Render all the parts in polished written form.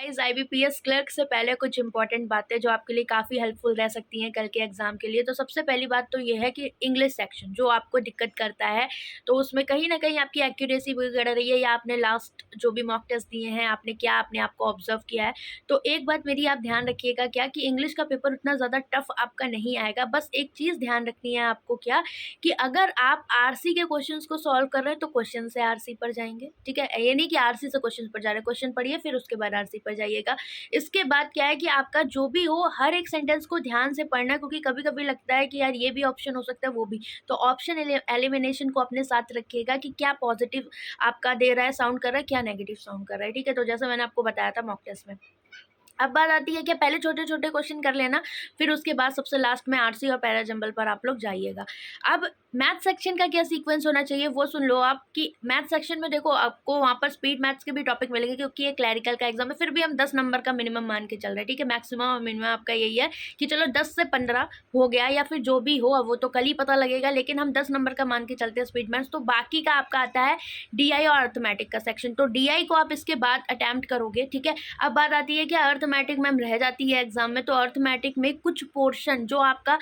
Guys, IBPS clerk से पहले कुछ इंपॉर्टेंट बातें जो आपके लिए काफ़ी हेल्पफुल रह सकती हैं कल के एग्ज़ाम के लिए। तो सबसे पहली बात तो ये है कि इंग्लिश सेक्शन जो आपको दिक्कत करता है, तो उसमें कहीं न कहीं आपकी एक्यूरेसी बिगड़ रही है या आपने लास्ट जो भी मॉक टेस्ट दिए हैं, आपने क्या अपने आप को ऑब्ज़र्व किया है। तो एक बात मेरी आप ध्यान रखिएगा क्या कि इंग्लिश का पेपर उतना ज़्यादा टफ़ आपका नहीं आएगा। बस एक चीज़ ध्यान रखनी है आपको क्या, कि अगर आप आरसी के क्वेश्चंस को सॉल्व कर रहे हैं, तो क्वेश्चन से आरसी पर जाएँगे, ठीक है? ये नहीं कि आरसी से क्वेश्चन पर जा रहे हैं, क्वेश्चन पढ़िए फिर उसके बाद आरसी पर जाइएगा। इसके बाद क्या है कि आपका जो भी हो हर एक सेंटेंस को ध्यान से पढ़ना है, क्योंकि कभी-कभी लगता है कि यार ये भी ऑप्शन हो सकता है, वो भी। तो ऑप्शन एलिमिनेशन को अपने साथ रखिएगा कि क्या पॉजिटिव आपका दे रहा है, साउंड कर रहा है, क्या नेगेटिव साउंड कर रहा है, ठीक है? तो जैसे मैंने आपको बताया था मॉक टेस्ट में। अब बात आती है कि पहले छोटे-छोटे क्वेश्चन कर लेना, फिर उसके बाद सबसे लास्ट में आरसी और पैरा जंबल पर आप लोग जाइएगा। अब मैथ सेक्शन का क्या सीक्वेंस होना चाहिए वो सुन लो आप, कि मैथ सेक्शन में देखो आपको वहाँ पर स्पीड मैथ्स के भी टॉपिक मिलेंगे, क्योंकि ये क्लैरिकल का एग्जाम है, फिर भी हम 10 नंबर का मिनिमम मान के चल रहे हैं, ठीक है? मैक्सिमम और मिनिमम आपका यही है कि चलो 10 से 15 हो गया या फिर जो भी हो, अब वो तो कल ही पता लगेगा, लेकिन हम 10 नंबर का मान के चलते हैं स्पीड मैथ्स। तो बाकी का आपका आता है डीआई और अर्थमेटिक का सेक्शन, तो डीआई को आप इसके बाद अटेम्प्ट करोगे, ठीक है? अब बात आती है कि अर्थमेटिक मैम रह जाती है एग्जाम में, तो अर्थमेटिक में कुछ पोर्शन जो आपका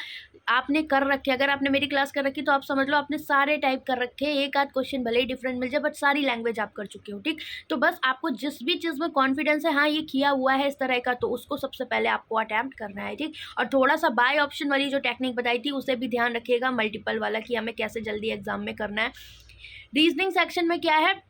आपने कर रखे, अगर आपने मेरी क्लास कर रखी तो आप समझ लो आपने सारे टाइप कर रखे हैं, एक आध क्वेश्चन भले ही डिफरेंट मिल जाए बट सारी लैंग्वेज आप कर चुके हो, ठीक? तो बस आपको जिस भी चीज़ में कॉन्फिडेंस है, हाँ ये किया हुआ है इस तरह का, तो उसको सबसे पहले आपको अटेम्प्ट करना है, ठीक? और थोड़ा सा बाय ऑप्शन वाली जो टेक्निक बताई थी उसे भी ध्यान रखिएगा, मल्टीपल वाला, कि हमें कैसे जल्दी एग्जाम में करना है। रीजनिंग सेक्शन में क्या है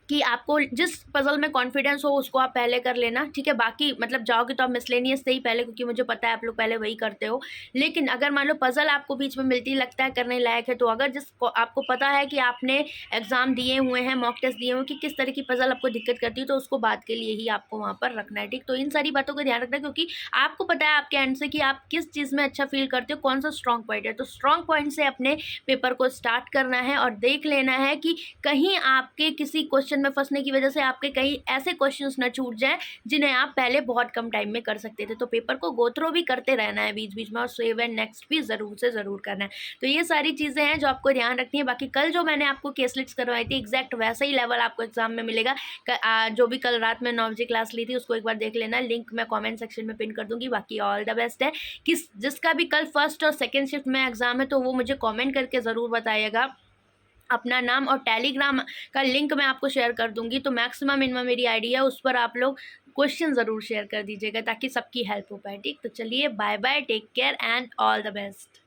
कि आपको जिस पज़ल में कॉन्फिडेंस हो उसको आप पहले कर लेना, ठीक है? बाकी मतलब जाओगे तो आप मिसलेनियस से ही पहले, क्योंकि मुझे पता है आप लोग पहले वही करते हो। लेकिन अगर मान लो पज़ल आपको बीच में मिलती लगता है करने लायक है, तो अगर आपको पता है कि आपने एग्ज़ाम दिए हुए हैं, मॉक टेस्ट दिए हुए हैं कि किस तरह की पज़ल आपको दिक्कत करती है, तो उसको बाद के लिए ही आपको वहाँ पर रखना है, ठीक? तो इन सारी बातों का ध्यान रखना है, क्योंकि आपको पता है आपके एंड से कि आप किस चीज़ में अच्छा फ़ील करते हो, कौन सा स्ट्रॉन्ग पॉइंट है। तो स्ट्रॉन्ग पॉइंट से अपने पेपर को स्टार्ट करना है और देख लेना है कि कहीं आपके किसी क्वेश्चन में फँसने की वजह से आपके कई ऐसे क्वेश्चंस ना छूट जाएँ जिन्हें आप पहले बहुत कम टाइम में कर सकते थे। तो पेपर को गो थ्रू भी करते रहना है बीच-बीच में, और सेव एंड नेक्स्ट भी ज़रूर से ज़रूर करना है। तो ये सारी चीज़ें हैं जो आपको ध्यान रखनी है। बाकी कल जो मैंने आपको केस लिस्ट्स करवाई थी एग्जैक्ट वैसा ही लेवल आपको एग्जाम में मिलेगा। जो भी कल रात में 9 बजे क्लास ली थी उसको एक बार देख लेना, लिंक मैं कमेंट सेक्शन में पिन कर दूँगी। बाकी ऑल द बेस्ट है। जिसका भी कल फर्स्ट और सेकंड शिफ्ट में एग्जाम है तो वो मुझे कमेंट करके ज़रूर बताइएगा। अपना नाम और टेलीग्राम का लिंक मैं आपको शेयर कर दूँगी, तो मैक्सिमम मिनिमम मेरी आईडी है, उस पर आप लोग क्वेश्चन ज़रूर शेयर कर दीजिएगा ताकि सबकी हेल्प हो पाए, ठीक? तो चलिए bye bye, take care and all the best.